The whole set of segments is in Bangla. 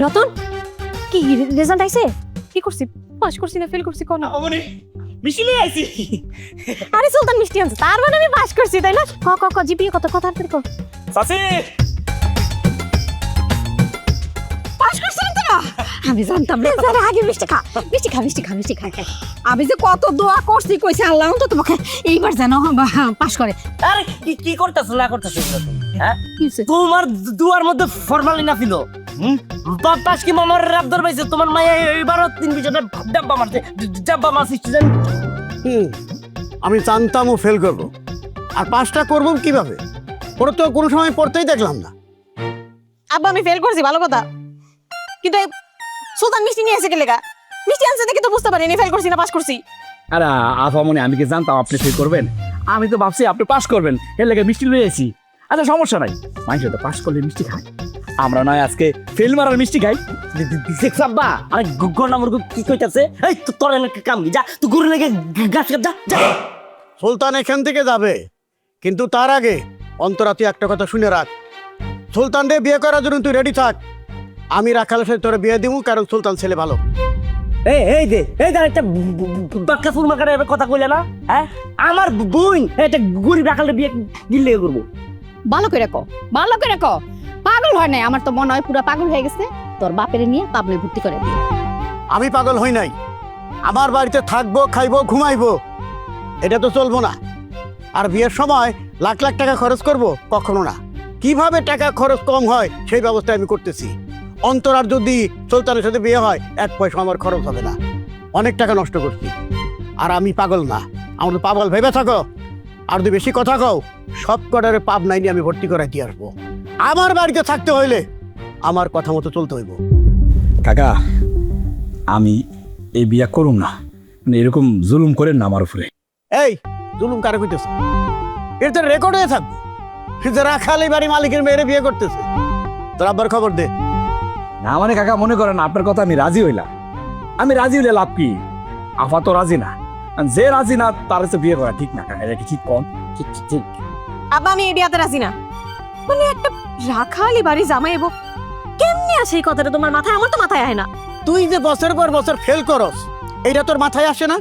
রতন কি রেজাল্ট আইছে? কি করছি, পাস করছি না ফেল করছি কোন? মানে মিষ্টি নিয়ে আইছি। আরে সুলতান মিষ্টি আনছে, তার মানে আমি পাস করছি তাই না? ক জিপিএ কত কথা আর কো চাচি পাস করছ না? আমি জানতাম না। স্যার আগে মিষ্টি খা, মিষ্টি খা, মিষ্টি খা, মিষ্টি খা। আমি যে কত দোয়া করছি, কইছে আল্লাহ তো তোমাকে এইবার যেন পাস করে। আরে কি করতেছ না করতেছ তুমি? হ্যাঁ কি হইছে? তোমার দুয়ার মধ্যে ফরমালিন না ছিল। পাস কি মামার রাবদার পাইছে তোমার মায়া এবারও 3 বিজনে ডাব্বা মারছে, ডাব্বা মারছে স্টুডেন্ট। আমি জানতামও ফেল করব, আর পাসটা করব কিভাবে? ওরা তো কোনো সময় পড়তেই দেখলাম না। আব্বা আমি ফেল করছি ভালো কথা, কিন্তু এই সুলতান মিষ্টি নিয়ে এসে গেলেগা। মিষ্টি আনছে দেখে তো বুঝতে পারিনি ফেল করছি না পাস করছি। আরে আফামনি, আমি কি জানতাম আপনি ফেল করবেন? আমি তো ভাবছি আপনি পাস করবেন, এর লেগে মিষ্টি লয়ে এসেছি। আচ্ছা সমস্যা নাই, মানুষ তো পাস করলে মিষ্টি খায়, আমরা নয় আজকে ফেল মারার মিষ্টি খাই। দেখছ আব্বা আরে গন্না মুরগু কি কইতাছে? এই তো তোর কাম যা, তুই গরু লেগে গাছ কাট যা। সুলতান এখান থেকে যাবে, কিন্তু তার আগে অন্তরা তুই একটা কথা শুনে রাখ। সুলতান রে বিয়ে করার জন্য তুই রেডি থাক। আমি রাখালের সাথে তোরা বিয়ে দিব, কারণ সুলতান ছেলে ভালো। এই একটা বাক্কা ফুল মার্কার কথা কইলে না? হ্যাঁ আমার বোন একটা গরিব রাখালে বিয়ে দিলে করবো। ভালো করে কো, ভালো করে কো। পাগল হয় নাই, আমার তো মনে হয় পুরো পাগল হয়ে গেছে। তোর বাপের নিয়ে পাবলে ভর্তি করে দিই। আমি পাগল হই নাই, আমার বাড়িতে থাকবো, খাইবো, ঘুমাইবো, এটা তো চলবো না। আর বিয়ের সময় লাখ লাখ টাকা খরচ করব কখনো না। কিভাবে টাকা খরচ কম হয় সেই ব্যবস্থা আমি করতেছি। অন্তরার যদি সুলতানের সাথে বিয়ে হয় 1 পয়সা আমার খরচ হবে না। অনেক টাকা নষ্ট করছি, আর আমি পাগল না। আমার তো পাগল ভেবে থাকো, আর যদি বেশি কথা কও সব কটারে পাপ নাইনি আমি ভর্তি করাই দিয়ে আসবো। আমার বাড়িতে থাকতে হইলে আমার কথা মতো চলতে হইব। কাকা, আমি এই বিয়া করুম না, মানে এরকম জুলুম করেন না আমার উপরে। এই জুলুম কারে কইতেছে? এর তো রেকর্ড হয়ে থাকবো যে রাখালি বাড়ি মালিকের মেয়েরে বিয়ে করতেছে। তোর আব্বার খবর দে। না মানে কাকা, মনে করেন আপনার কথা আমি রাজি হইলাম। আমি রাজি হইলে লাভ কি? আফা তো রাজি না, আর যে রাজি না তার সাথে বিয়ে করা ঠিক না কাকা, এটা কি ঠিক কন? ঠিক আব্বা আমি এই বিয়াতে রাজি না। মানে একটা রাখালি বাড়ি জামাইবো কেমনে আসে এই কথাটা তোমার মাথায়? আমার তো মাথায় আয় না। তুই যে বছর পর বছর ফেল করস, এইটা তোর মাথায় আসে না?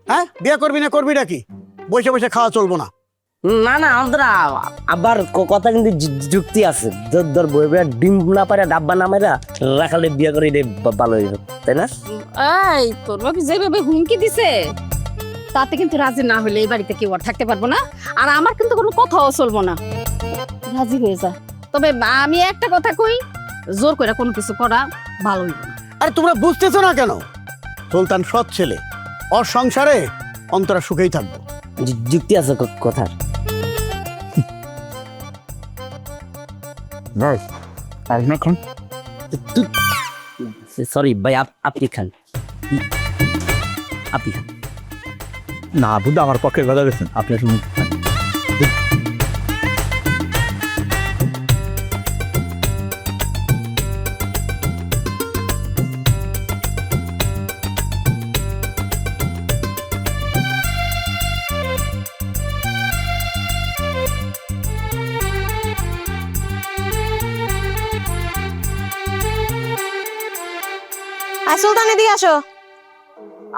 হ্যাঁ, বিয়ে করবি না, করবি নাকি? বসে বসে খাওয়া চলবো না। না আমাদের আবার কথা কিন্তু যুক্তি আছে। ধর বইবে ডিম না পারে ডাব্বা না মেরা রাখালে বিয়ে করে ভালো হইব, তাই না? এই তোর বাপ যেভাবে হুমকি দিছে, তাতে কিন্তু রাজি না হলে এই বাড়িতে কেউ আর থাকতে পারবো না। আর আমার কিন্তু কোনো কথাও চলবো না। রাজি হয়ে যা। তবে আমি একটা কথা কই, জোর করে কোনো কিছু করা ভালো হইব না। আরে তোমরা বুঝতেছো না কেন? সুলতান সৎ ছেলে, ওর সংসারে অন্তরা সুখেই থাকবো। যুক্তি আছে কথার। সরি ভাই, আপনি খান, আপনি খান। না বুদ্ধ, আমার পক্ষে কথা গেছেন আপনি শুনুন। আর সুলতান এদিকে আসো।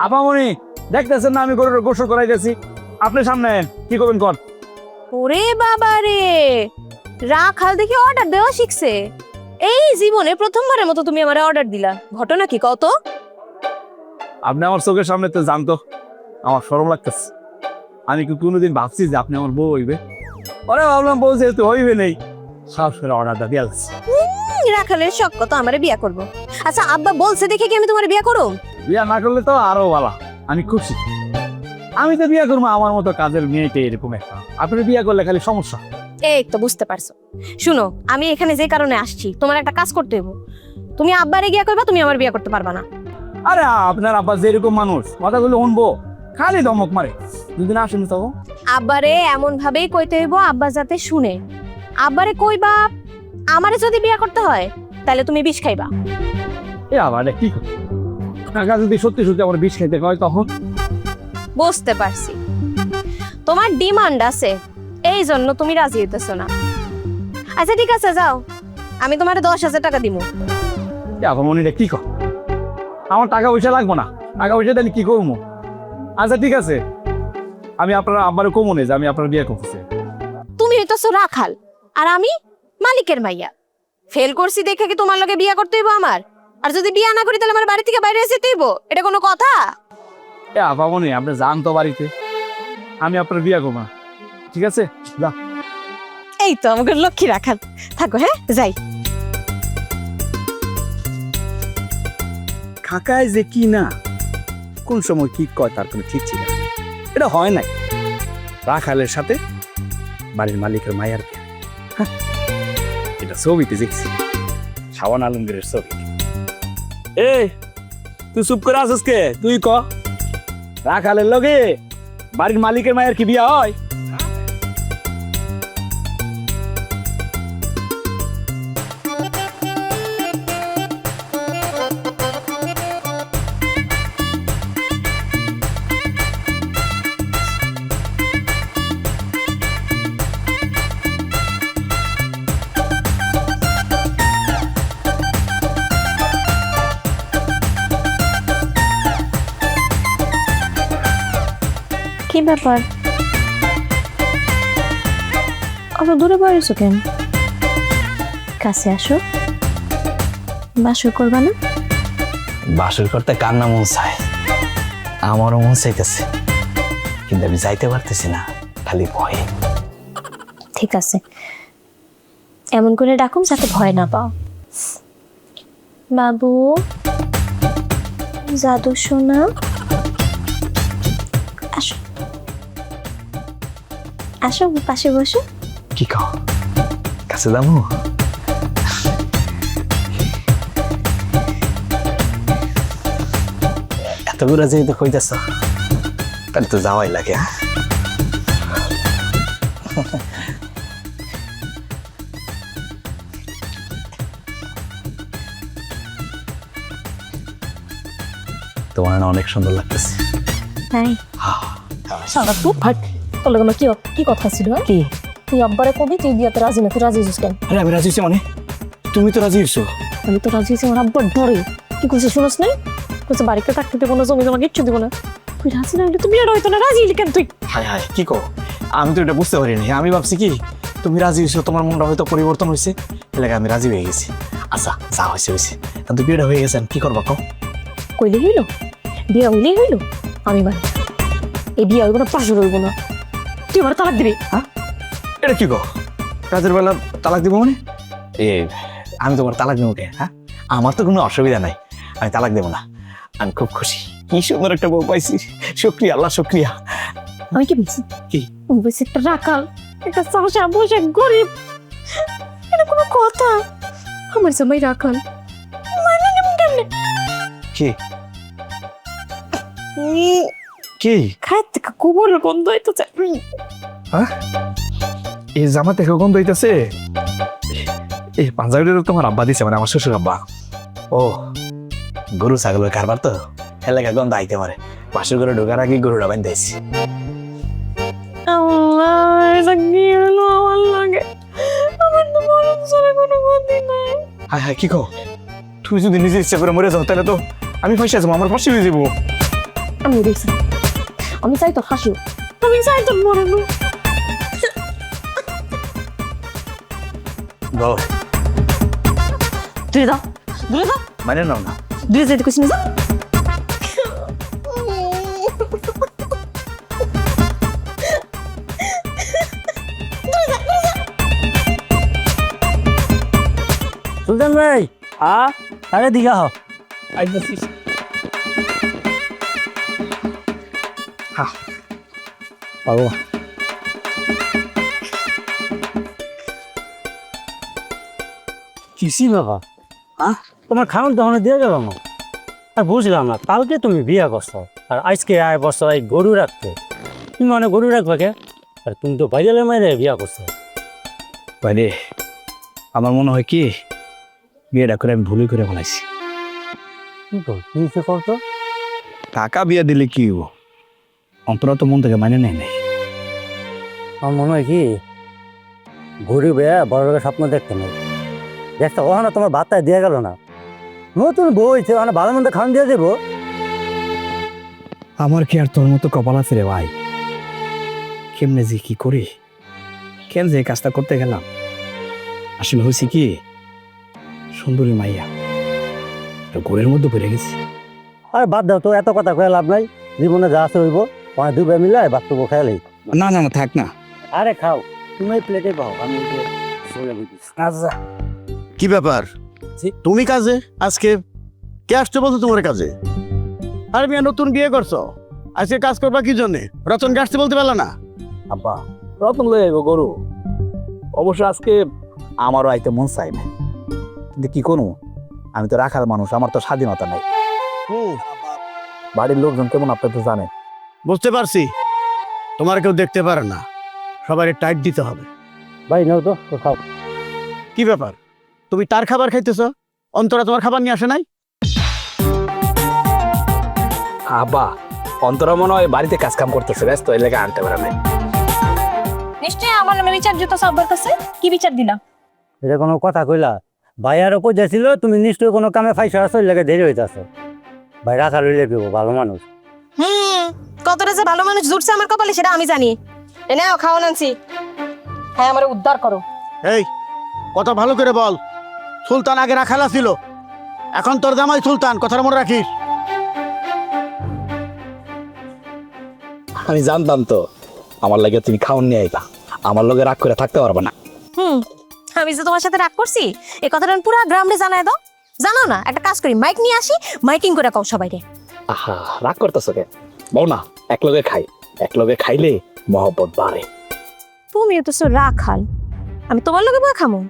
আপামনি, দেখতেছেন না আমি গরুর গোসল করাইতেছি, আপনি সামনে কি করবেন কর। ওরে বাবা রে, রাখাল দেখি অর্ডার দেওয়া শিখছে। এই জীবনে প্রথমবারের মতো তুমি আমারে অর্ডার দিলা, ঘটনা কি কত? আপনি আমার চোখের সামনে তো জানতো, আমার শরম লাগতেছে। আমি কি কোনোদিন ভাবছি যে আপনি আমার বউ হইবে? ওরে ভাবলাম বউ যেহেতু হইবে নেই, সাহস করে অর্ডারটা দিয়ে যাচ্ছে। রাখালের শখ কত আমারে বিয়া করবো। আচ্ছা আব্বা বলছে দেখে কি আমি তোমার বিয়া করো? বিয়া না করলে তো আরো ভালো, আমি খুশি। আমি তো বিয়া করবো আমার মতো কাজের মেয়েটে, এরকম একটা। আপনি বিয়া করলে খালি সমস্যা। এই তো বুঝতে পারছো। শুনো, আমি এখানে যে কারণে আসছি, তোমার একটা কাজ করতে হইব। তুমি আব্বারে গিয়া করবা, তুমি আমার বিয়া করতে পারবা না। আরে আপনার আব্বা যেরকম মানুষ, কথাগুলো শুনবো, খালি ধমক মারে। দুদিন আসেন তো। আব্বারে এমন ভাবেই কইতে হইব আব্বা যাতে শুনে। আব্বারে কইবা আমারে যদি বিয়া করতে হয় তাহলে তুমি বিষ খাইবা। এ আবার কি কাকা যদি সত্যি সত্যি আমার বিষ খাইতে হয় তখন? বুঝতে পারছি, তোমার ডিমান্ড আছে, এই জন্য তুমি রাজি হইতেছো না। আচ্ছা ঠিক আছে, যাও, আমি তোমারে 10,000 টাকা দিব। আপামনিটা কি কর, আমার টাকা পয়সা লাগবো না, টাকা পয়সা তাহলে কি করবো? আচ্ছা ঠিক আছে, আমি আপনার আব্বারে কমো যে আমি আপনার বিয়ে করতেছি। তুমি হইতেছো রাখাল আর আমি মালিকের মাইয়া। ফেল করছি দেখে কি তোমার লগে বিয়া করতে হইব আমার? আর যদি বিয়া না করি তাহলে আমার বাড়ি থেকে বাইরে যেতে হইব? এটা কোনো কথা? আপামনি আপনি যান তো বাড়িতে, আমি আপনার বিয়ে করবো না, ঠিক আছে? যা। এই তো আমাকে লক্ষ্মী রাখাল, থাকো হ্যাঁ, যাই। কাকায় যে কি না, কোন সময় কি কয় তার কোনো ঠিক ছিল না। এটা হয় নাই রাখালের সাথে বাড়ির মালিকের মায়ের বিয়ে। হ্যাঁ, এটা ছবিতে দেখছি, শাওন আলমগীরের ছবি। এই তুই চুপ করে আসিস কে? তুই ক, রাখালের লগে বাড়ির মালিকের মায়ের কি বিয়া হয়? কি ব্যাপার, অত দূরে বাড়িছো কেন? কাছে আসো, বাসর করবা না? বাসর করতে কান্না মন চায়, আমারও মন চাইতেছে, কিন্তু আমি যাইতে পারতেছি না, খালি ভয়ে। ঠিক আছে, এমন করে ডাকুম যাতে ভয় না পাও। বাবু, জাদু সোনা, আসো আসো, পাশে বসো। কি কও, কাছে যাবো? এত ঘুরা যেহেতু কইতেছ, তাহলে তো যাওয়াই লাগে। তোমার না অনেক সুন্দর লাগতেছে। তাই সারা তুই ভাট, তোর লগে কি কি কথা ছিল? কি তুই আব্বারে কবি তুই বিয়াতে রাজি না? তুই রাজি হইছিস কেন? আরে আমি রাজি হইছি মানে? তুমি তো রাজি হইছো। আমি তো রাজি হইছি, আমার আব্বার ডরে। কি কইছিস শুনস নাই? কইছে বাড়িতে থাকতে দেবো না, জমি জমা কিচ্ছু দিব না। তুই রাজি না হইলে তুমি আর হইতো না, রাজি হইলি কেন তুই? হায় হায়, কি কো? আমি তো এটা বুঝতে পারিনি। আমি ভাবছি কি তুমি রাজি হইছো, তোমার মনটা হয়তো পরিবর্তন হয়েছে, এলাকা আমি রাজি হয়ে গেছি। আচ্ছা যা হয়েছে হয়েছে, কিন্তু বিয়েটা হয়ে গেছেন, কি করবা কও? কইলে হইলো, বিয়া হইলেই হইলো। আমি মানে এই বিয়া হইব না, পাশে রইব না। তুই আমার তালাক দিবি? হ্যাঁ, এটা কি কো? রাতের বেলা তালাক দিব মানে? আমি তোমার তালাক দেবো কে? হ্যাঁ, আমার তো কোনো অসুবিধা নাই, আমি তালাক দেবো না। আমি খুব খুশি, কি সুন্দর একটা বউ পাইছি। শুক্রিয়া আল্লাহ, শুক্রিয়া। আমি কি বলছি? কি বলছি? একটা রাখাল, একটা চাষা বসে গরিব, এটা কোনো কথা? আমার জামাই রাখাল, মানে নেব কেমনে? কি কি খায় থেকে গোবরের গন্ধ হইতেছে। এই জামা থেকে গন্ধ হইতেছে। এই পাঞ্জাবিটা তোমার আব্বা দিছে, মানে আমার শ্বশুর আব্বা। ও, গরু ছাগলের কারবার তো, এলাকা গন্ধ আইতে পারে। পাশের ঘরে ঢোকার আগে গরুটা বাইন দিয়েছি। আমার লাগে, আমার তো মরণ ছাড়া কোনো গতি নাই। হায় হায়, কি কো? তুমি যদি নিজে ইচ্ছা করে মরে যাও তাহলে তো আমি ফাঁসে যাবো, আমার ফাঁসি হয়ে যাবো। আমি দেখছি, আমি চাই তো হাসু, আমি চাই তো মরণ। বল, দূরে দাও, দূরে দাও, মানে নাও না। দূরে যেতে কইছি না, যা। সুলতান ভাই, আরে দিঘা হ, আইতাছিস? পাবো। কিসি বাবা, তোমার খাওয়ান তখন দিয়ে গেল না। আর বুঝলাম না, কালকে তুমি বিয়া করছো আর আজকে আয় বছর এই গরু রাখতে। তুমি মানে গরু রাখবে কে? আর তুমি তো বাইরে মাইরে বিয়া করছো। বাইরে আমার মনে হয় কি বিয়েটা করে আমি ভুলই করে ফেলাইছি। কি করতো? টাকা বিয়ে দিলে কি হবো, অন্তরা তো মন থেকে মানে নেই নাই। আমার মনে হয় কি গরু বেয়া বড় স্বপ্ন দেখতে নেই, দেখতে ওখানে তোমার বার্তায় দিয়ে গেল না। নতুন বই মানে ভালো মন্দ খাওয়ান দিয়ে দেবো। আমার কি আর তোর মতো কপাল আছে রে ভাই? কেমনে যে কি করি, কেন যে এই কাজটা করতে গেলাম? আসলে হয়েছে কি, সুন্দরী মাইয়া ঘোরের মধ্যে পড়ে গেছি। আর বাদ দাও তো, এত কথা কয়ে লাভ নাই। জীবনে যা আছে হইব, মানে দুই ভাই মিলে বাচ্চা খেয়ালি। না না না, থাক না। আরে খাও, তুমি প্লেটে পাও, আমি চলে বুঝিস। আচ্ছা, কি ব্যাপার? তুমি কাজে আজকে কে আসতে বলছো তোমার কাজে? আর মিয়া নতুন বিয়ে করছো, আজকে কাজ করবা কি জন্যে? রতনকে আসতে বলতে পারলা না? আব্বা রতন লয়ে যাবো গরু। অবশ্য আজকে আমারও আইতে মন চাই না, কিন্তু কি করবো, আমি তো রাখার মানুষ, আমার তো স্বাধীনতা নাই। বাড়ির লোকজন কেমন আপনি তো জানেন। বুঝতে পারছি, তোমার কেউ দেখতে পারে না, সবাই টাইট দিতে হবে। ভাই নাও তো, খাও। কি ব্যাপার, তুমি তার খাবার খাইতেছ? অন্তরা তোমার খাবার নিয়ে আসে নাই? আব্বা অন্তরা মনে হয় বাড়িতে কাজ কাম করতেছে, ব্যস্ত এই লেগে আনতে পারে নাই। নিশ্চয়ই আমার নামে বিচার জুতো সবার কাছে কি বিচার দিলা? এটা কোনো কথা কইলা? ভাইয়ার ওপর যাচ্ছিল, তুমি নিশ্চয়ই কোনো কামে ফাইসা আসো, লেগে দেরি হইতাছে। ভাই রাখা লইলে পেবো, ভালো মানুষ। কতটা যে ভালো মানুষ জুটছে আমার কপালে সেটা আমি জানি। এ নাও খাওয়ান আনছি, হ্যাঁ আমার উদ্ধার করো। এই কথা ভালো করে বল, সুলতান আগে রাখালা ছিল, এখন তোর জামাই সুলতান, কথাটা মনে রাখিস। আমি জানতাম তো আমার লাগে তুমি খাওন নিয়ে আইবা, আমার লগে রাগ করে থাকতে পারবে না। আমি যে তোমার সাথে রাগ করছি এই কথাটা পুরো গ্রামে জানাই দাও। জানো না, একটা কাজ করি, মাইক নিয়ে আসি, মাইকিং করে কও সবাই রে। আহা রাগ করতেছো কে? বল না, এক লগে খাই, এক লগে খাইলে মহব্বত বাড়ে। তুমি তো রাখাল, আমি তোমার লগে বই খামো।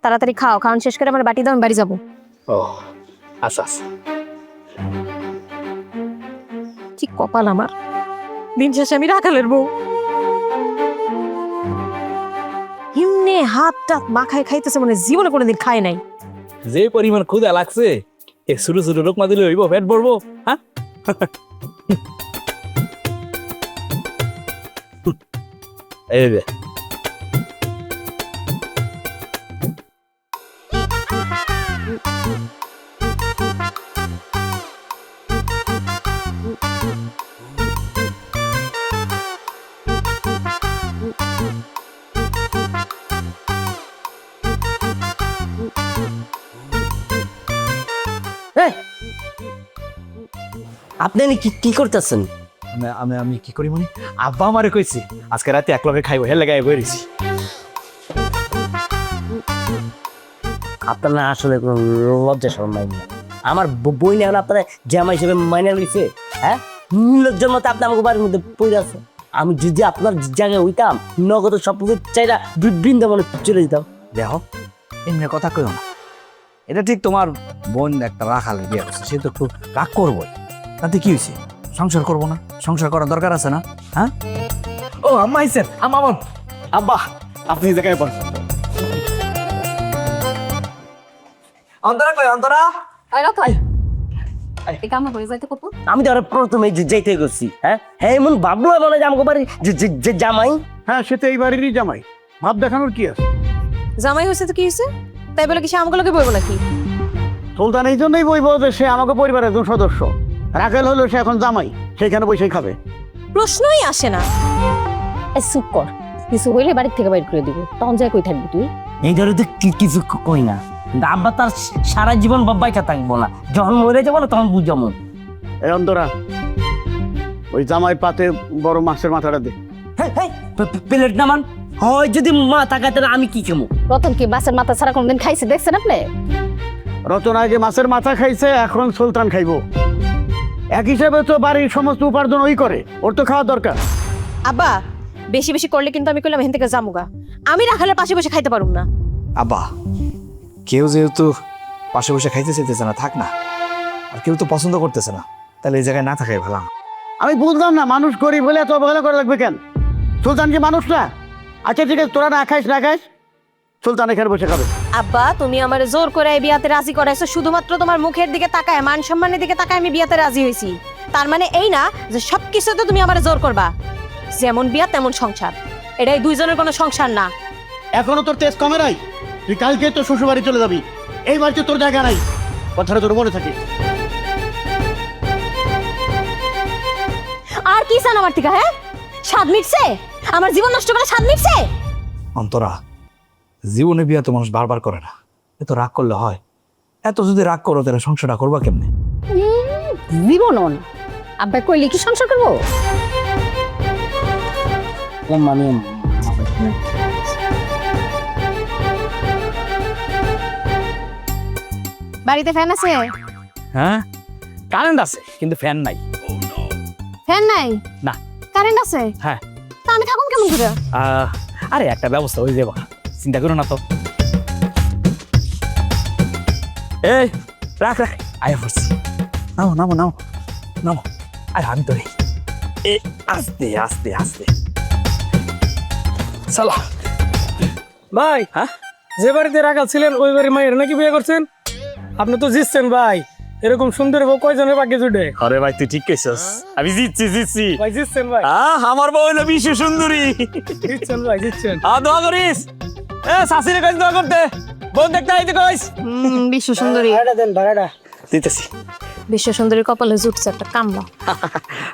তাড়াতাড়ি খাও, খাওয়ান শেষ করে আমার বাটি দাও, আমি বাড়ি যাবো। ও আচ্ছা আচ্ছা। কি কপাল আমার, দিন শেষে আমি রাখালের বউ। এমনি হাত টাত মাখায় খাইতেছে, মানে জীবনে কোনোদিন খায় নাই। যে পরিমাণ ক্ষুধা লাগছে, এ ছোট ছোট রোকমা দিলে হইব, পেট ভরবো? হ্যাঁ এই যে আপনি কি কি করতেছেন? আমি আমি কি করি মানে, আব্বা আমারে কইছি আজকে রাতে এক লগে খাইবো, হেলে গায়ে বইরেছি। আপনার না আসলে কোনো লজ্জা শরম নাই। আমার বই নেই আপনারা জামা হিসেবে মাইনে লইছে, হ্যাঁ? নির্লজ্জের মতো আপনি আমাকে বাড়ির মধ্যে পড়ে আছে। আমি যদি আপনার জায়গায় হইতাম, নগদ সব কিছু চাইরা বৃন্দাবনে চলে যেতাম। দেখো, এমনি কথা কইও না। এটা ঠিক, তোমার বোন একটা রাখালে বিয়ে করছে, সে তো একটু রাগ করবোই। তাতে কি হয়েছে? সংসার করবো না? সংসার করার দরকার আছে না? হ্যাঁ? ও আম্মা আইছেন, আম্মা বোন। আব্বা আপনি এই জায়গায় পড়েন। অন্তরা কই? অন্তরা আমি তো প্রথমে যাইতে গেছি, হ্যাঁ হ্যাঁ এমন ভাবলো মনে যে আমাকে বাড়ি যে জামাই। হ্যাঁ, সে তো এই বাড়িরই জামাই, ভাব দেখানোর কি আছে? জামাই হয়েছে তো কি হয়েছে, তাই বলে কি সে আমাকে লোকে বলবো নাকি? সুলতান এই জন্যই বইব যে সে আমাকে পরিবারের একজন সদস্য। রাখাল হলো সে এখন জামাই, সেখানে বসে খাবে। প্রশ্নই আসে না। চুপ কর, কিছু হইলে বাড়ির থেকে বাইর করে দিব, তখন যাই কই থাকবি তুই? এই ধরে তো কিছু কই না, কিন্তু আব্বা তার সারা জীবন বাইকা থাকবো না, যখন মরে যাবো না তখন বুঝাবো। এই অন্তরা, ওই জামাই পাতে বড় মাছের মাথাটা দে। প্লেট নামান, হয় যদি মা তাকায় তাহলে আমি কি খাবো? রতন কি মাছের মাথা ছাড়া কোনদিন খাইছে দেখছেন আপনি? রতন আগে মাছের মাথা খাইছে, এখন সুলতান খাইবো। এক হিসাবে তো বাড়ির সমস্ত উপার্জন ওই করে, ওর তো খাওয়া দরকার। আব্বা বেশি বেশি করলে কিন্তু আমি কইলাম এখান থেকে জামুগা, আমি রাখালের পাশে বসে খাইতে পারুম না। আব্বা, কেউ যেহেতু পাশে বসে খাইতে চাইতেছে না, থাক না। আর কেউ তো পছন্দ করতেছে না, তাহলে এই জায়গায় না থাকাই ভালো। আমি বুঝলাম না, মানুষ গরিব হলে এত অবহেলা করা লাগবে কেন? সুলতান কি মানুষ না? আচ্ছা ঠিক আছে, তোরা না খাইস না খাইস, সুলতান এখানে বসে খাবে। আব্বা তুমি আমার জোর করে এই বিয়াতে রাজি করাইছো, শুধুমাত্র তোমার মুখের দিকে তাকায়, মান সম্মানের দিকে তাকায় আমি বিয়াতে রাজি হয়েছি। তার মানে এই না যে সবকিছুতে তুমি আমার জোর করবা। যেমন বিয়া তেমন সংসার, এটাই দুইজনের কোনো সংসার না। এখনো তোর তেজ কমে নাই? তুই কালকে তোর শ্বশুর বাড়ি চলে যাবি, এই বাড়িতে তোর জায়গা নাই। কথাটা তোর মনে থাকে। আর কি চান আমার থেকে? হ্যাঁ, স্বাদ মিটছে? আমার জীবন নষ্ট করে স্বাদ মিটছে? অন্তরা, জীবনে বিয়া তো মানুষ বারবার করে না, এত রাগ করলে হয়? এত যদি রাগ করো তাহলে সংসারটা করবা কেমনে? জীবনও না আব্বা কইলে কি সংসার করবো? মানে বাড়িতে ফ্যান আছে? হ্যাঁ, কারেন্ট আছে কিন্তু ফ্যান নাই। ফ্যান নাই? না। কারেন্ট আছে? হ্যাঁ। তা আমি থাকুন কেমন করে? আরে একটা ব্যবস্থা হয়ে যাবে, চিন্তা করো না তো। এই রাখ রাখ, আয় পড়ছি। নামো নামো নামো নামো, আরে আমি তো আস্তে আস্তে আস্তে চলো। ভাই, হ্যাঁ? যে বাড়িতে রাখাল ছিলেন ওই বাড়ির মায়ের নাকি বিয়ে করছেন? আপনি তো জিতছেন ভাই, এরকম সুন্দর বউ কয়জনের ভাগ্যে জুটে? আরে ভাই তুই ঠিক কইছস, আমি জিতছি। ভাই জিতছেন ভাই, আমার বউ হলো বিশ্ব সুন্দরী। জিতছেন ভাই, জিতছেন। দোয়া করিস, শাশুড়ি কইস দোয়া করতে, বউ দেখতে আইতে কইস। বিশ্ব সুন্দরী, ভাড়াটা দেন, ভাড়াটা। দিতেছি। বিশ্ব সুন্দরীর কপালে জুটছে একটা কামড়া।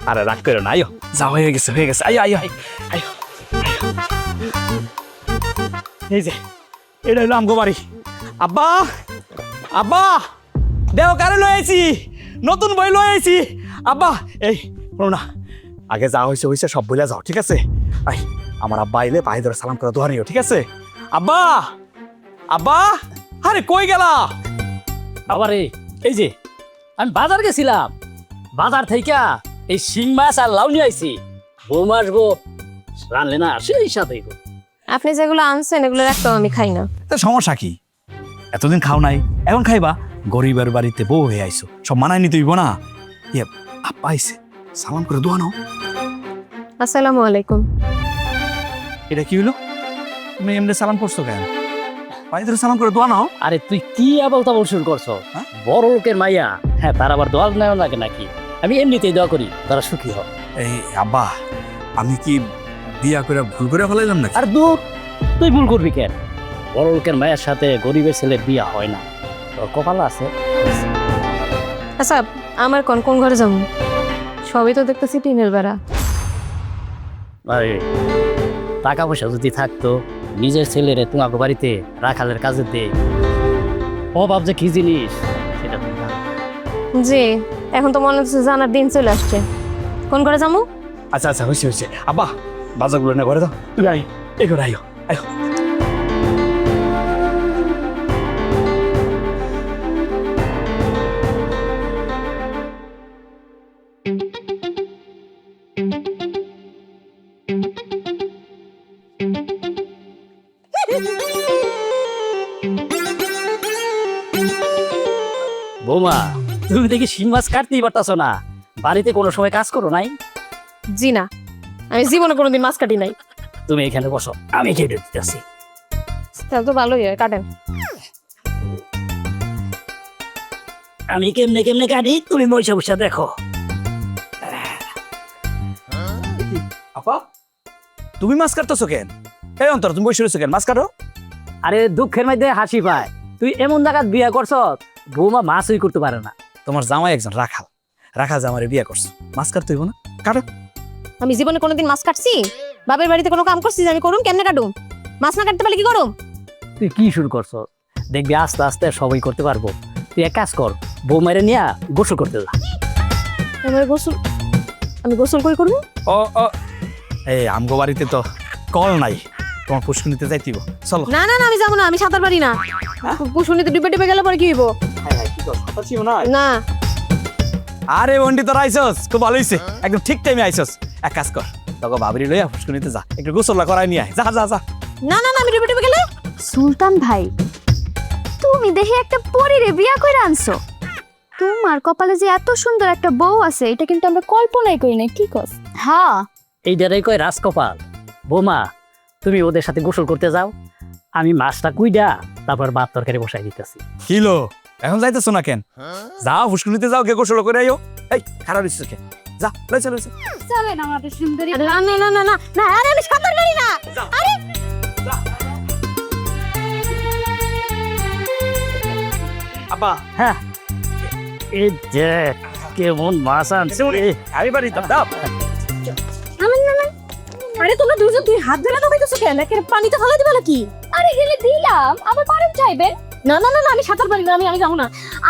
আরে রাগ করো না, আয়ো যা হয়ে গেছে আয়ো আয়ো আয়ো আয়ো। এই যে এটা হলো আমগো বাড়ি। আব্বা আব্বা দেও কারে লই আইছি, নতুন বই লই আইছি। আব্বা এই শোনো না, আগে যা হয়েছে সব বইলা যাও, ঠিক আছে? আই আমার আব্বা আইলে ভাই ধরে সালাম করে দোয়া নিও, ঠিক আছে? আব্বা আব্বা, আরে কই গেলা? আবার এই যে আমি বাজার গেছিলাম, বাজার থেকে এই শিং মাছ আর লাউ নিয়ে আইছি। বৌমা আসবো, রানলে না সেই সাথে। আপনি যেগুলো আনছেন এগুলো একটাও আমি খাই না। তা সমস্যা কি? এতদিন খাও নাই, এখন খাইবা। গরিবের বাড়িতে বউ হয়ে আইছো, সব মানায় নিতে হইব না? ইয়ে আব্বা আইছে, সালাম করে দোয়া নাও। আসসালামু আলাইকুম। এটা কি হইলো? তুমি এমনি সালাম করছো কেন? ভাই ধরে সালাম করে দোয়া নাও। আরে তুই কি আবল তাবল শুরু করছো? হ্যাঁ? বড় লোকের মাইয়া, হ্যাঁ তার আবার দোয়া নেওয়া লাগে নাকি? আমি এমনিতেই দোয়া করি তারা সুখী হোক। এই আব্বা, আমি কি বিয়া করে ভুল করে ফেলাইলাম নাকি? আর তুই ভুল করবি কেন? বড় লোকের মায়ের সাথে গরিবের ছেলের বিয়া হয় না, তোর কপাল আছে। আচ্ছা, আমার কোন ঘরে যাবো? সবই তো দেখতেছি টিনের বেড়া। আরে টাকা পয়সা যদি থাকতো নিজের ছেলেরে তোমাকে বাড়িতে রাখালের কাজে দে। অভাব যে কি জিনিস সেটা তুমি জানো। জি, এখন তো মনে হচ্ছে জানার দিন চলে আসছে। কোন ঘরে যাবো? আচ্ছা আচ্ছা, হয়েছে। আব্বা বাজারগুলো না ঘরে দাও, তুমি আই এই ঘরে আইও আইও। বৌমা, তুমি দেখি শিং মাছ কাটতেই পারতাছো না, বাড়িতে কোনো সময় কাজ করো নাই? জি না, আমি জীবনে কোনোদিন মাছ কাটি নাই। তুমি এখানে বসো, আমি কেটে দিতেছি। তাহলে তো ভালোই হয়, কাটেন। আমি কেমনে কেমনে কাটি, তুমি বসে বসে দেখো। আপা তুমি মাছ কাটতেছো কেন? এই অন্তর তুমি বসে রয়েছো কেন? মাছ কাটো। আরে দুঃখের মধ্যে হাসি পায়, তুই এমন জায়গায় বিয়ে করছ বৌমা মাছই করতে পারে না। তোমার জামাই একজন রাখাল জামারে বিয়ে করছো, মাছ কাটতে হইব না? কাটো। আমি জীবনে কোনোদিন মাছ কাটছি? বাপের বাড়িতে কোনো কাম করছি যে আমি করুম? কেমনে কাটুম? মাছ না কাটতে পারলে কি করুম? তুই কি শুরু করছো? দেখবি আস্তে আস্তে সবই করতে পারবো। তুই এক কাজ কর, বৌমারে নিয়ে গোসল করতে যা। আমি গোসল করে করবো? ও এই আমগো বাড়িতে তো কল নাই, তোমার পুষ্কনিতে যাইতিব। চলো। না না না, আমি যাবো না, আমি সাঁতার পারি না। পুষুনিতে ডুবে ডুবে গেলে পরে কি হইব? না। আরে বন্ডি তোর আইসস, খুব ভালো হইছে, একদম ঠিক টাইমে আইসস। এক কাজ কর, তোকে বাবরি লইয়া পুষ্কনিতে যা, একটু গোসলটা করাই নিয়ে আয়। যা যা যা। না না না, আমি ডুবে ডুবে গেলে। সুলতান ভাই, তুমি দেখি একটা পরীরে বিয়া করে আনছো। তোমার কপালে যে এত সুন্দর একটা বউ আছে এটা কিন্তু আমরা কল্পনাই করি না। কি কস? হ্যাঁ, এই ডারে কয় রাজকপাল। বৌমা, তুমি ওদের সাথে গোসল করতে যাও, আমি মাছটা কুইডা তারপর ভাত তরকারি বসাই দিতেছি। কিলো এখন যাইতেছো না কেন? যাও পুষ্কনিতে যাও, গে গোসল করে আইও। এই খারাপ হইছে কেন? যা লই চল। চলেন আমাদের সুন্দরী। আরে না না না না না না, আরে আমি সাঁতার পারি না। আরে আব্বা হ্যাঁ এই যে কেমন মাছ আনছে আমি বাড়ি দাও আরে তোমরা দুজন তুই হাত ধরে নামাইতেছো কেন একের পানিতে ফেলা দিবা নাকি? আরে গেলে দিলাম আবার পারেন চাইবেন। না না না না, আমি সাঁতার পারি না, আমি যাবো না।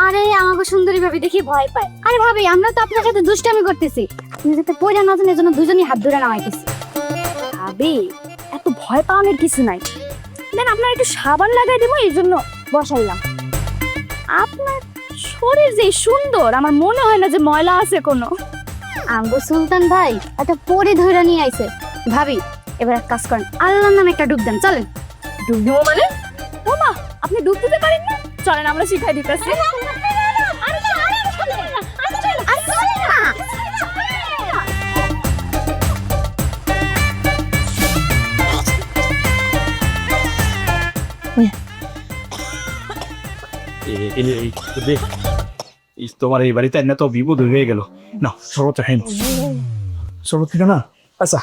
আরে আমাকে সুন্দরী ভাবি দেখি ভয় পায়। আরে ভাবি আমরা তো আপনার সাথে দুষ্টামি করতেছি, আপনি যাতে পয়লা না জানেন এজন্য দুজনই হাত ধরে নামাইতেছি। ভাবি এত ভয় পাওয়ানোর কিছু নাই, দেন আপনার একটু সাবান লাগাই দেবো এই জন্য বসাইলাম। আপনার শরীর যে সুন্দর আমার মনে হয় না যে ময়লা আছে কোনো। আমগো সুলতান ভাই একটা পরে ধরে নিয়ে আইছে। ভাবি এবার এক কাজ করেন, আল্লাহর নামে একটা ডুব দেন, চলেন। ডুব দেবো মানে? ও মা আপনি ডুব দিতে পারেন না? চলেন আমরা শিখাই দিতেছি। তোমার এই বাড়িতে না তো বিপদ হয়ে গেল। না শরবত খাই না, শরবত খেলো না। আচ্ছা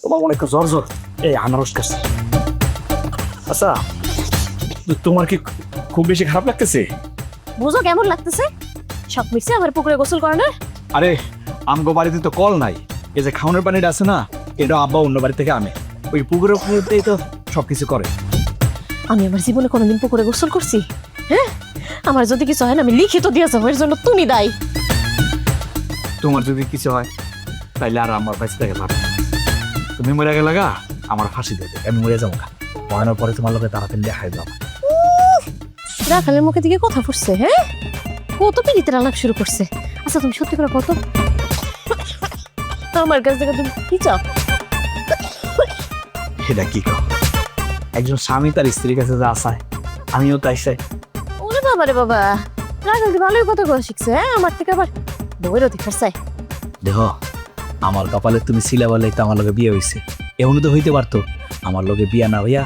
তোমার অনেক জ্বর জ্বর, এই আনারস খাচ্ছি। আচ্ছা তোমার কি খুব বেশি খারাপ লাগতেছে? বুঝো কেমন লাগতেছে? সব মিশে আবার পুকুরে গোসল করে না? আরে আমগো বাড়িতে তো কল নাই, এই যে খাওয়ানোর পানিটা আছে না, এটা আব্বা অন্য বাড়ি থেকে আনে, ওই পুকুরের পুকুরতেই তো সবকিছু করে। আমি আমার জীবনে কোনোদিন পুকুরে গোসল করছি? হ্যাঁ, আমার যদি কিছু হয় না আমি লিখিত দিয়ে যাবো, এর জন্য তুমি দায়ী। তোমার যদি কিছু হয় তাইলে আর আমার কাছে থেকে পারবে। তুমি মরে গেলে গা আমার ফাঁসি দেবে, আমি মরে যাবো গা, মরানোর পরে তোমার লোকে তাড়াতাড়ি দেখাই দাও। রাখালের মুখে দিকে কথা ফুটছে, হ্যাঁ কত পিড়িতের আলাপ শুরু করছে। আচ্ছা তুমি সত্যি করে কত আমার কাছ থেকে তুমি কি চাও? এটা কি কও? একজন স্বামী তার স্ত্রীর কাছে যা আসায় আমিও তাই চাই। ওরে বাবা রে বাবা, রাখাল তো ভালোই কথা কথা শিখছে, হ্যাঁ আমার থেকে আবার বউয়ের অধিকার চাই। দেখো আমার কপালে তুমি ছিলা বলে তো আমার লগে বিয়ে হয়েছে, এমন তো হইতে পারতো আমার লগে বিয়া না হইয়া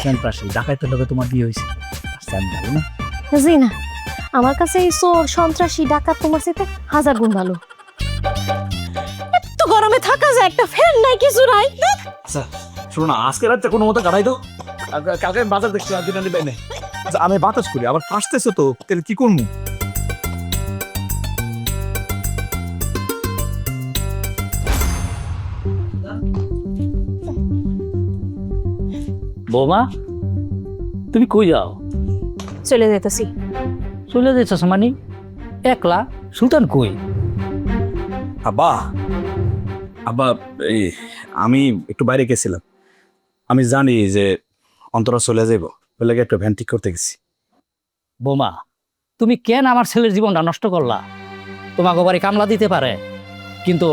সন্ত্রাসী ডাকাইতের লগে তোমার বিয়ে হয়েছে। আমি ভালো না? জি না, আমার কাছে এই চোর সন্ত্রাসী ডাকাত তোমার সাথে 1000 গুণ ভালো। এত গরমে থাকা যায়, একটা ফ্যান নাই কিছু নাই। আচ্ছা শোনো না, আজকে রাতে কোনো মতো কাটাই দাও, কালকে আমি বাজার দেখছি আর দিন আনি বাইনে। আমি বাতাস করি আবার ফাঁসতেছো তো, তাহলে কি করবো? বৌমা তুমি কই যাও? চলে যেতেছি। চলে যেতেছ মানে একলা? সুলতান কই? আব্বা আব্বা এই আমি একটু বাইরে গেছিলাম, আমি জানি যে অন্তরা চলে যাইব, ওই লাগে একটু ভ্যান ঠিক করতে গেছি। বৌমা তুমি কেন আমার ছেলের জীবনটা নষ্ট করলা? তোমাকে বাড়ি কামলা দিতে পারে, কিন্তু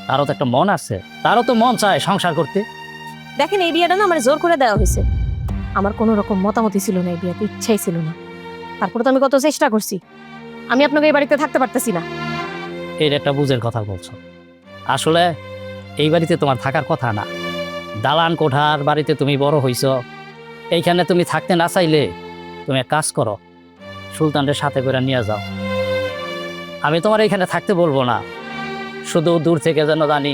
তারও তো একটা মন আছে, তারও তো মন চায় সংসার করতে। দেখেন এই বিয়েটা না আমার জোর করে দেওয়া হয়েছে, আমার কোনো রকম মতামতই ছিল না, এই বিয়েতে ইচ্ছাই ছিল না। তারপরে তো আমি কত চেষ্টা করছি, আমি আপনাকে এই বাড়িতে থাকতে পারতেছি না। এর একটা বুঝের কথা বলছো, আসলে এই বাড়িতে তোমার থাকার কথা না। দালান কোঠার বাড়িতে তুমি বড় হইছ, এইখানে তুমি থাকতে না চাইলে তুমি এক কাজ করো, সুলতানদের সাথে করে নিয়ে যাও। আমি তোমার এইখানে থাকতে বলবো না, শুধু দূর থেকে যেন জানি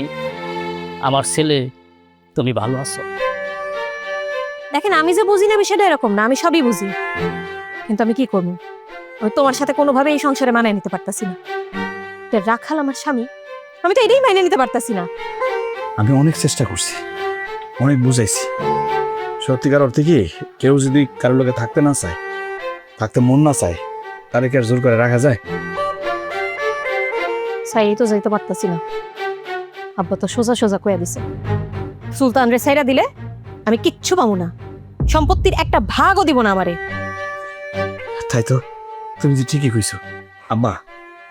আমার ছেলে তুমি ভালো আছো। দেখেন আমি যে বুঝি না বিষয়টা এরকম না, আমি সবই বুঝি, কিন্তু আমি কি করবো, আমি তোমার সাথে কোনোভাবে এই সংসারে মানিয়ে নিতে পারতাছি না। রাখাল আমার স্বামী, আমি তো এটাই মানিয়ে নিতে পারতাছি না। আমি অনেক চেষ্টা করছি, অনেক বুঝাইছি, সত্যিকার অর্থে কি কেউ যদি কারোর লোকে থাকতে না চায়, থাকতে মন না চায়, তারে কি আর জোর করে রাখা যায়? চাই তো যাইতে পারতাছি না। আব্বা তো সোজা সোজা কয়ে দিছে, সুলতান রে সাইরা দিলে আমি কিচ্ছু পাবো না, সম্পত্তির একটা ভাগও দিব না আমারে। তাই তো, তুমি যে ঠিকই কইছো আম্মা,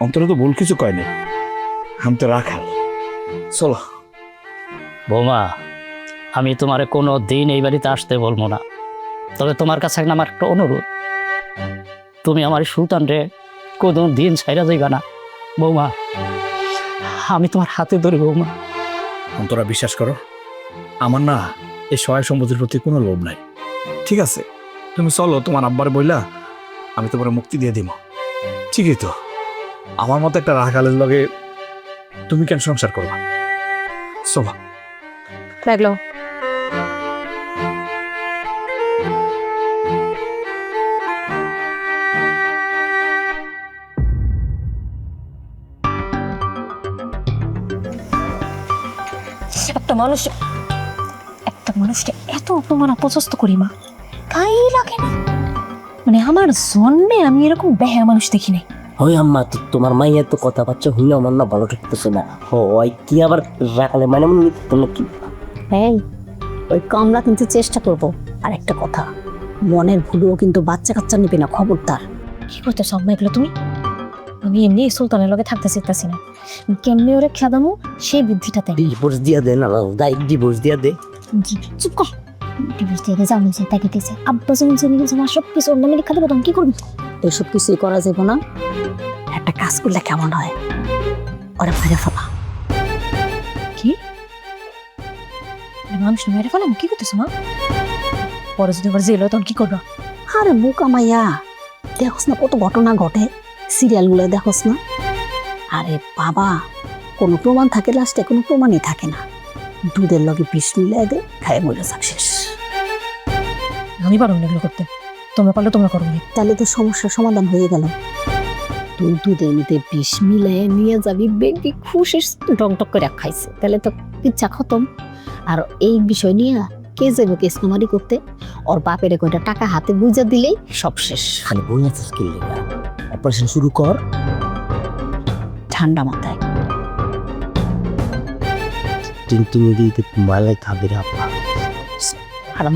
অন্তরা তো ভুল কিছু কয় নাই, আমি তো রাখাল। চলো বৌমা, আমি তোমারে কোনো দিন এই বাড়িতে আসতে বলবো না, তবে তোমার কাছে আমার একটা অনুরোধ, তুমি আমার সুলতান রে কোনো দিন ছাইরা যাইবা না বৌমা, আমি তোমার হাতে ধরি বৌমা। অন্তরা বিশ্বাস করো, আমার না এই সহায় সম্পত্তির প্রতি কোনো লোভ নাই। ঠিক আছে তুমি চলো, তোমার আব্বার বইলা আমি তোমার মুক্তি দিয়ে দিব। ঠিকই তো, আমার মতো একটা রাখালের লগে তুমি কেন সংসার করবা? চলো। লাগলো একটা মানুষকে এত অপমান অপছস্ত করি মা, গাই লাগে না। মানে আমার জন্মে আমি এরকম বেহা মানুষ দেখি নাই। ওই আম্মা তোমার মাইয়া তো কথাবার্তা হইলে আমার না ভালো ঠেকতেছে না। ওই কি আবার রাখালে মানে তুমি কি এই ওই কমলা কিন্তু চেষ্টা করব। আর একটা কথা, মনের ভুলও কিন্তু বাচ্চা কাচ্চা নিবে না, খবরদার। কি করতে সব এগুলো তুমি? আমি এমনি সুলতানের লগে থাকতে চাইতেছি না, কেমনি ওরে খেদামো সেই বুদ্ধিটা তাই। ডিভোর্স দিয়া দে না, ডিভোর্স দিয়া দে। চুপ কর। ডিভোর্স দিয়ে যাও নিচে তাকে দিয়েছে আব্বা যখন জমি গেছে আমার সব কিছু অন্য মিলে খাতে তখন কি করবি? এসব কিছুই করা যাবে না। একটা কাজ করলে কেমন হয়, ওরা ভাইরা ফেলা। কি মানুষ মেরে ফেলাম? কি করতেছো মা? পরে যদি আবার জেল হয় তখন কি করবো? আরে বোকা মাইয়া, দেখোস না কত ঘটনা ঘটে সিরিয়ালগুলো, দেখোস না? আরে বাবা, কোনো প্রমাণ থাকে লাস্টে? কোনো প্রমাণই থাকে না। দুধের লগে বিষ মিলাই দে, খায় মরে যাক, শেষ। আমি পারো না এগুলো করতে, তোমরা পারলে তোমরা করো। তাহলে তো সমস্যার সমাধান হয়ে গেল। তুই দুধের মধ্যে বিষ মিলাই নিয়ে যাবি, বেগি খুশি টক করে খাইছে, তাহলে তো ইচ্ছা খতম। আর এই বিষয় নিয়ে কে যাবে কেস কুমারি করতে? ওর বাপের কয়টা টাকা হাতে বুঝা দিলেই সব শেষ। খালি বই আছে স্কিল লেগা, অপারেশন শুরু কর ঠান্ডা মাথায়। তুমি দিতে মালাই খাবে রে আপা। আরাম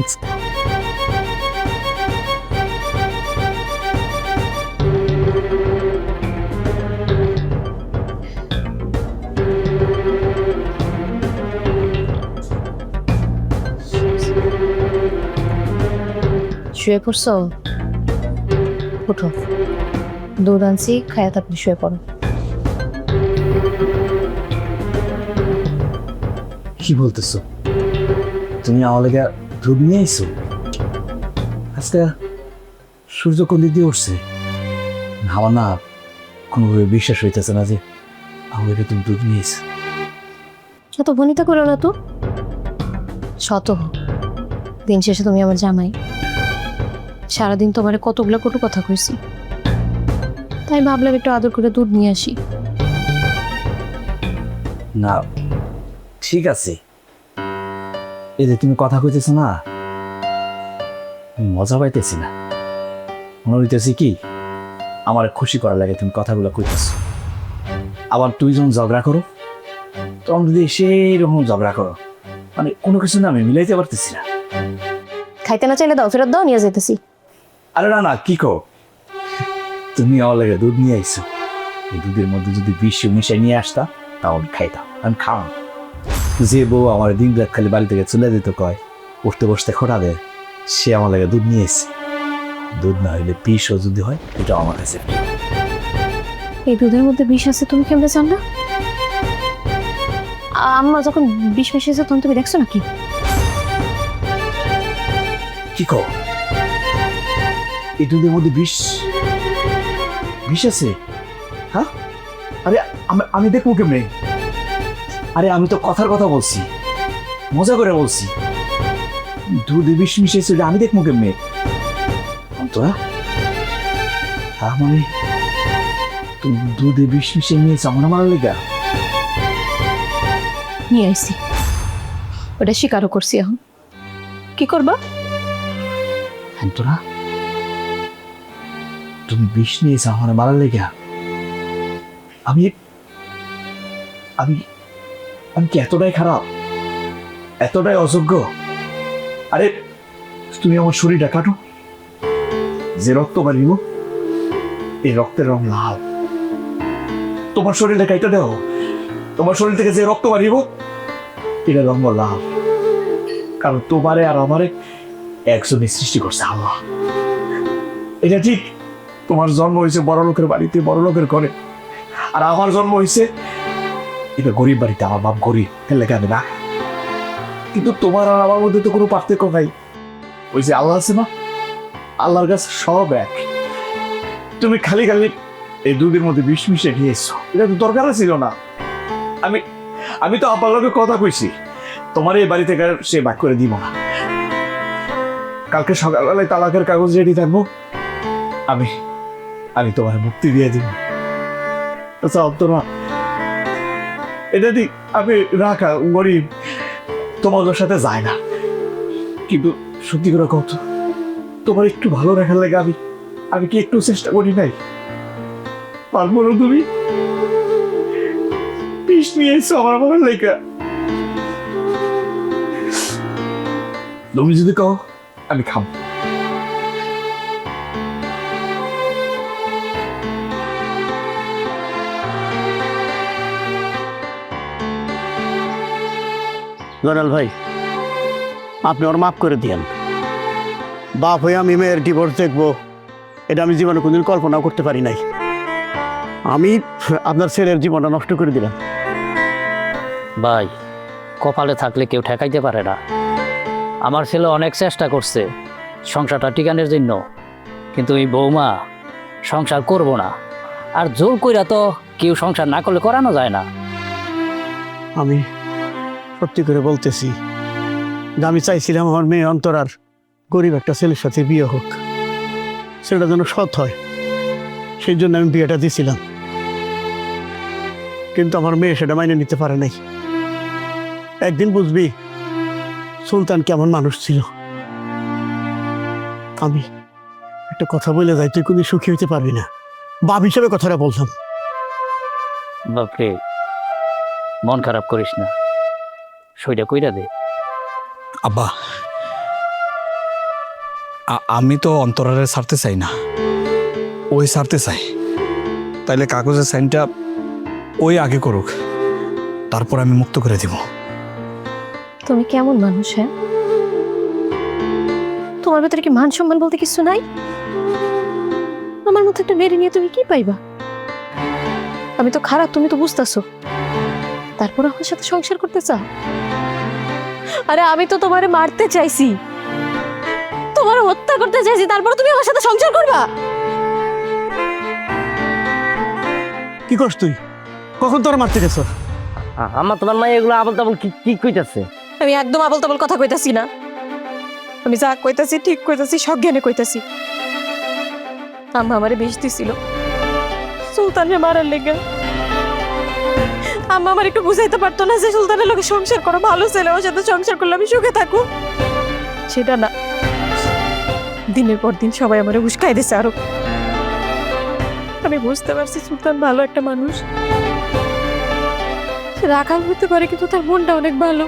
শুয়ে পড়ছো? উঠো, দুধ আনছি, খায়া তারপরে শুয়ে পড়ো। কি বলতেছো? তুমি আমার লেগে দুধ নিয়ে আইছো? আজকে সূর্য কোন দিক দিয়ে উঠছে? আমার না কোনোভাবে বিশ্বাস হইতেছে না যে আমার লেগে তুমি দুধ নিয়ে আইছো। এত বনিতা করো না তো। শত দিন শেষে তুমি আমার জামাই, সারাদিন তোমার কতগুলো কটু কথা কইছি, তাই ভাবলাম একটু আদর করে দুধ নিয়ে আসি। না ঠিক আছে, এই যে তুমি কথা কইতেছো না, মজা পাইতেছি না। মনে হইতেছি কি আমার খুশি করার লাগে তুমি কথাগুলো কইতেছো। আবার তুই যখন ঝগড়া করো তখন যদি সেই রকম ঝগড়া করো, মানে কোনো কিছু না আমি মিলাইতে পারতেছি না। খাইতে না চাইলে দাও, ফেরত দাও, নিয়ে যেতেছি। আরে না না, কি কো, তুমি আমার লাগে দুধ নিয়ে আইছো, এই দুধের মধ্যে যদি বিষ মিশাই নিয়ে আসতা তাহলে খাইতাম, আমি খাওয়া। যে বউ আমার দিন রাত খালি বাড়ি থেকে চলে যেত কয় উঠতে বসতে খোটা দেয়, সে আমার লাগে দুধ নিয়ে এসে। দুধ না হইলে বিষও যদি হয় এটা আমার কাছে। এই দুধের মধ্যে বিষ আছে তুমি কেমনে জানলা? আম্মা যখন বিষ মিশিয়েছে তখন তুমি দেখছো নাকি? কি কো, এই দুধের মধ্যে বিষ বিষ আছে? হ্যাঁ, আরে আমি দেখবো কেমনে? আরে আমি তো কথার কথা বলছি, মজা করে বলছি। দুধে বিষ মিশিয়েছে আমি দেখবো কেমনে? তোরা মানে দুধে বিষ মিশিয়ে নিয়েছে আমার মারার লেগা? নিয়ে আইছি, ওটা স্বীকারও করছি। এখন কি করবা? তোরা তুমি বিষ নিয়েছে আমার মারার লেগা? আমি আমি আমি কি এতটাই খারাপ, এতটাই অযোগ্য? আরে তুমি আমার শরীরটা কাটো, যে রক্ত বাড়িব এই রক্তের রং লাল। তোমার শরীরটা কাইটা দেও, তোমার শরীর থেকে যে রক্ত বাড়িব এটা রঙ লাল। কারণ তোমারে আর আমারে একজনই সৃষ্টি করছে আল্লাহ। এটা ঠিক, তোমার জন্ম হয়েছে বড় লোকের বাড়িতে, বড় লোকের ঘরে, আর আমার জন্ম হয়েছে এটা গরিব বাড়িতে। আমার বাপ গরিব, ফেলে কেন না? কিন্তু তোমার আর আমার মধ্যে তো কোনো পার্থক্য নাই। ওই যে আল্লাহ আছে না, আল্লাহর কাছে সব এক। তুমি খালি খালি এই দুধের মধ্যে বিষ মিশিয়ে খেয়েছো, এটা তো দরকার ছিল না। আমি তো আপনার লোকের কথা কইছি, তোমার এই বাড়ি থেকে সে বাক করে দিব না। কালকে সকালবেলায় তালাকের কাগজ রেডি থাকবো, আমি তোমার মুক্তি দিয়ে দিব। আচ্ছা অন্তরা, এটা ঠিক আমি রাখা গরিব, তোমাদের সাথে যায় না, কিন্তু সত্যি করে কত তোমার একটু ভালো দেখার লাগে আমি কি একটু চেষ্টা করি নাই? পারবো না তুমি বিষ নিয়ে এসছো আমার ভালো লেখা। তুমি যদি কও আমি খাবো। জয়নাল ভাই, আপনি ওর মাফ করে দিয়েন। বাপ হয়ে আমি মেয়ের ডিভোর্স দেখবো, এটা আমি জীবনে কোনদিন কল্পনা করতে পারি নাই। আমি আপনার ছেলের জীবনটা নষ্ট করে দিলাম। ভাই, কপালে থাকলে কেউ ঠেকাইতে পারে না। আমার ছেলে অনেক চেষ্টা করছে সংসারটা টিকানোর জন্য, কিন্তু এই বৌমা সংসার করব না, আর জোর কইরা তো কেউ সংসার না করলে করানো যায় না। আমি সত্যি করে বলতেছি যে আমি চাইছিলাম আমার মেয়ে অন্তরার গরিব একটা ছেলের সাথে বিয়ে হোক, সেটা যেন সৎ হয়, সেই জন্য আমি বিয়েটা দিয়েছিলাম। কিন্তু আমার মেয়ে সেটা মাইনে নিতে পারে নাই। একদিন বুঝবি সুলতান কেমন মানুষ ছিল। আমি একটা কথা বলে যাই, তুই কোনদিন সুখী হইতে পারবি না। বাপ হিসেবে কথাটা বললাম। বাপরে, মন খারাপ করিস না, সইটা কইরা দে। আব্বা, আমি তো অন্তরারে ছাড়তে চাই না, ওই ছাড়তে চাই। তাইলে কাগজের সাইনটা ওই আগে করুক, তারপর আমি মুক্ত করে দিব। তুমি কেমন মানুষ? হ্যাঁ, তোমার ভেতরে কি মান সম্মান বলতে কিছু নাই? আমার মতো একটা মেরে নিয়ে তুমি কি পাইবা? আমি তো খারাপ, তুমি তো বুঝতেছো, তারপর আমার সাথে সংসার করতে চাও? আরে আমি তো তোমারে মারতে চাইছি, তোমার হত্যা করতে চাইছি, তারপর তুমি আমার সাথে সংসার করবা? কি করছ তুই? কখন তোর মারতে গেছ? আমার তোমার মা এগুলো আবল তাবল কি কইতাছে? আমি একদম আবল তাবল কথা কইতাছি না, আমি যা কইতাছি ঠিক কইতাছি, সজ্ঞানে কইতাছি। আম্মা আমারে বিষ দিছিল সুলতানকে মারার লেগে। আম্মা আমার একটু বুঝাইতে পারতো না যে সুলতানের লোকে সংসার করো, ভালো ছেলে, ওর সাথে সংসার করলে আমি সুখে থাকবো? সেটা না, দিনের পর দিন সবাই আমারে উস্কাই দিছে আরো। আমি বুঝতে পারছি সুলতান ভালো একটা মানুষ, সে রাখাল হতে পারে, কিন্তু তার মনটা অনেক ভালো।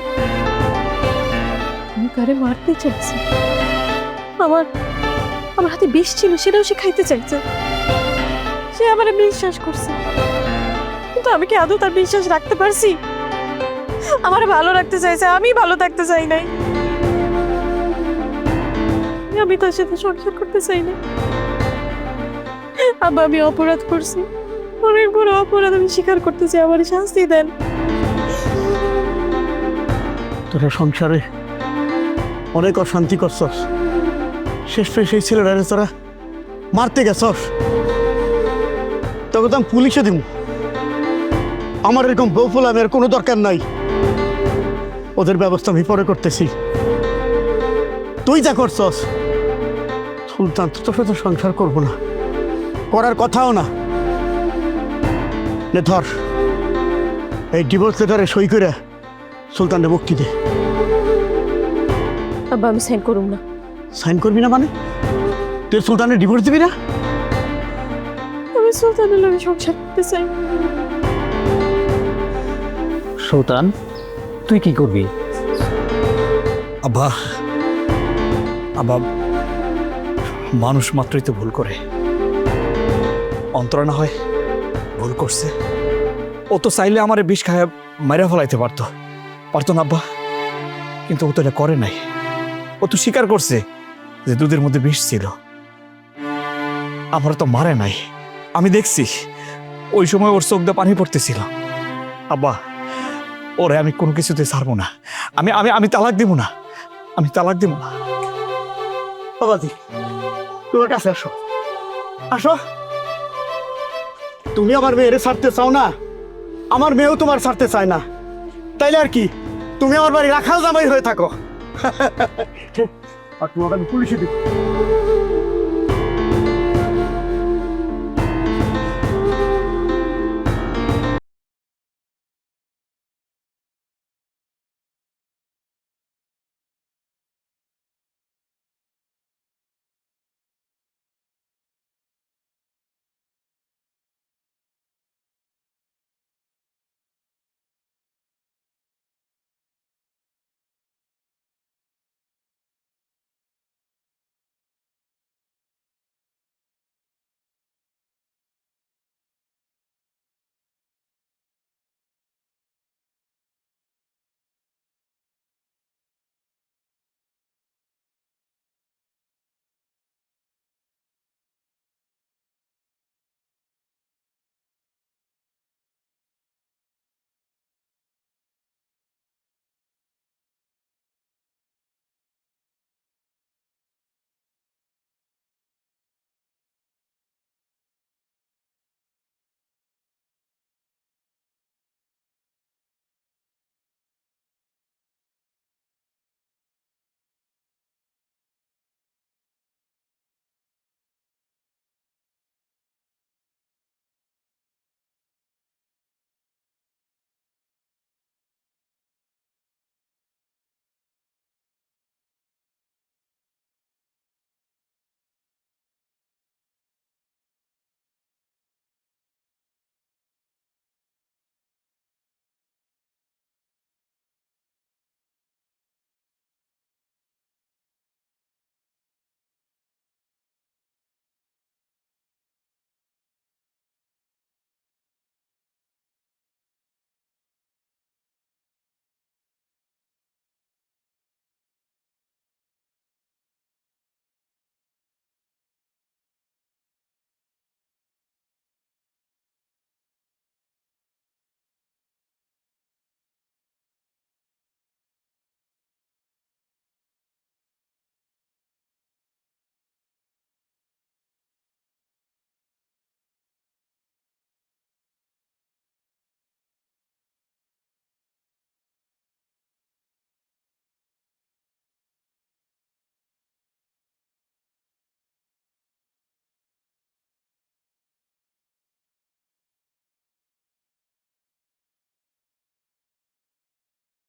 আমি তারে মারতে চাইছি, আমার হাতে বিষ ছিল, সেটাও সে খাইতে চাইছে। সে আমার বিশ্বাস করছে, কিন্তু আমি কি আদৌ তার বিশ্বাস রাখতে পারছি? আমার ভালো রাখতে চাইছে, আমি ভালো থাকতে চাই নাই। আমি তার সাথে সংসার করতে চাই না। আব্বা, আমি অপরাধ করছি, অনেক বড় অপরাধ আমি স্বীকার করতে চাই, আমার শাস্তি দেন। তোরা সংসারে অনেক অশান্তি করছস, শেষ পেয়ে সেই ছেলেটারে তোরা মারতে গেছস। তোকে তো আমি পুলিশে দিব। আমার এরকম বউ ফুলামের কোনো দরকার নাই, ওদের ব্যবস্থা আমি পরে করতেছি। তুই যা করছস, সুলতান তোর সাথে সংসার করবো না, করার কথাও না। নে ধর, এই ডিভোর্স লেটারে সই করে সুলতানকে মুক্তি দে। আব্বা, আমি সাইন করুম না। সাইন করবি না মানে? তুই সুলতানের ডিভোর্স দিবি না? আমি সুলতানের লোকে সংসার করতে চাই। সুলতান, তুই কি করবি? আব্বা, মানুষ মাত্রই তো ভুল করে। অন্তরা না হয় ভুল করছে, ও তো চাইলে আমারে বিষ খায় মাইরা ফেলাইতে পারতো না আব্বা, কিন্তু ও তো এটা করে নাই। ও তো স্বীকার করছে যে দুধের মধ্যে বিষ ছিল। আমার তো মারে নাই, আমি দেখছি ওই সময় ওর চোখ দিয়ে পানি পড়তেছিল। আব্বা, ওরে আমি কোনো কিছুতে ছাড়বো না। আমি তালাক দিব না, আমি তালাক দিব না। বাবাজি, তোমার কাছে আসো, আসো। তুমি আমার মেয়েরে ছাড়তে চাও না, আমার মেয়েও তোমার ছাড়তে চায় না, তাইলে আর কি তুমি আমার বাড়ি রাখাল জামাই হয়ে থাকো। আর তোমাকে আমি পুলিশে দিব।